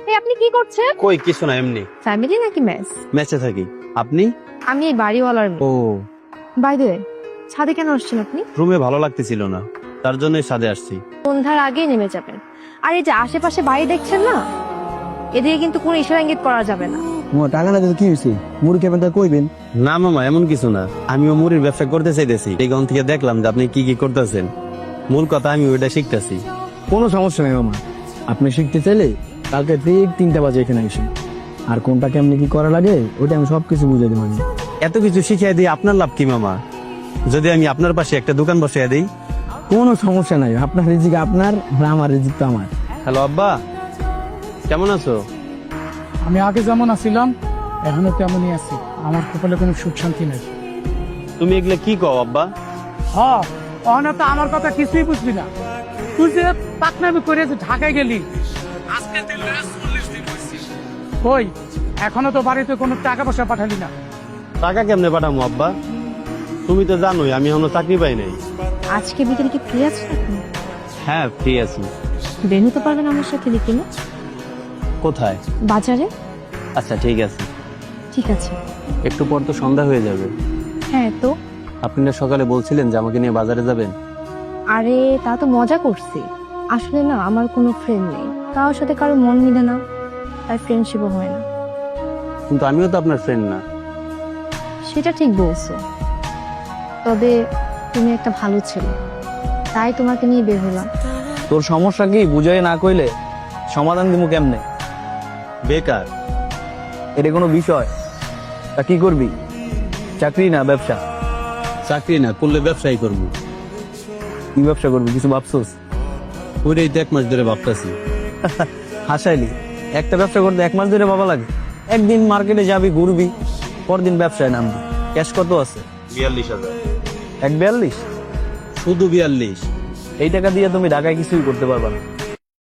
এই আপনি কি করছেন? কই কিছু না, এমনি ফ্যামিলি নাকি মেস? ম্যাচে থাকি। আপনি? আমি এই বাড়িওয়ালার মেয়ে। ও, বাই দ্য ওয়ে, ছাদে কেন আসছেন আপনি? রুমে ভালো লাগতেছিল না, তার জন্যই ছাদে আসছি। সন্ধ্যার আগেই নেমে যাবেন। আর এই যে আশেপাশে বাড়ি দেখছেন না, এদিকে কিন্তু কোনো ইশারা ইঙ্গিত করা যাবে না। টাকা না দিতে কি হয়েছে? মুড়ি খাবেন তা কইবেন। না মামা, এমন কিছু না, আমিও মুড়ির ব্যবসা করতে চাইতেছি। এই গান থেকে দেখলাম যে আপনি কি কি করতেছেন, মূল কথা আমি ওইটা শিখতেছি। কোনো সমস্যা নেই মামা, আপনি শিখতে চাইলে কালকে ঠিক 3টা বাজে এখানে আসুন। আর কোনটা কেমনি কি করা লাগে ওটা আমি সবকিছু বুঝাই দেবো। এত কিছু শিখিয়ে দিই, আপনার লাভ কি মামা? যদি আমি আপনার পাশে একটা দোকান বসিয়ে দিই? কোনো সমস্যা নাই, আপনার রিজিক আপনার আর আমার রিজিক তো আমার। হ্যালো আব্বা, কেমন আছো? আমি আগে যেমন আছিলাম এখনো তেমনই আছি। আমার কপালে কোনো সুখ শান্তি নেই। তুমি এগুলো কি কও আব্বা? হ্যাঁ, অহনা তো আমার কথা কিছুই বুঝবি না। তুই যে পাকনামি করে যে ঢাকায় গেলি, আজকে তুই 40 দিন হইছিস। কই এখনো তো বাড়িতে কোনো টাকা পয়সা পাঠালি না। টাকা কেমনে পাঠামো আব্বা? তুমি তো জানোই আমি এখনো চাকরি পাই নাই। আজকে বিকেলে কি ফ্রি আছেন আপনি? হ্যাঁ, ফ্রি আছি। বের হতে পারবেন আমার সাথে বিকেলে? কোথায়? বাজারে। আচ্ছা ঠিক আছে। ঠিক আছে। একটু পর তো সন্ধ্যা হয়ে যাবে। হ্যাঁ তো, আপনি না সকালে বলছিলেন যে আমাকে নিয়ে বাজারে যাবেন। আরে তা তো মজা করছি। আসলে না, আমার কোনো ফ্রেন্ড নেই, কারোর সাথে কারো মন মিলে না, তাই ফ্রেন্ডশিপও হয় না। কিন্তু আমিও তো আপনার ফ্রেন্ড না। সেটা ঠিক বলছো, তবে তুমি একটা ভালো ছেলে, তাই তোমাকে নিয়ে বের হলাম। তোর সমস্যা কি বুঝাই না কইলে সমাধান দিমু কেমনে? বেকার। এটা কোনো বিষয়? তা কি করবি? চাকরি না ব্যবসা? চাকরি না করলে ব্যবসাই করবো। কি ব্যবসা করবি কিছু ভাবছোস? ওইটাই তো 1 মাস ধরে ভাবতেছি। হাসাইলি, একটা ব্যবসা করতে 1 মাস ধরে বাবা লাগে? একদিন মার্কেটে যাবি ঘুরবি, পরদিন ব্যবসায় নামবি। ক্যাশ কত আছে? 42,000। 142? শুধু 42? এই টাকা দিয়ে তুমি ঢাকায় কিছুই করতে পারবা না।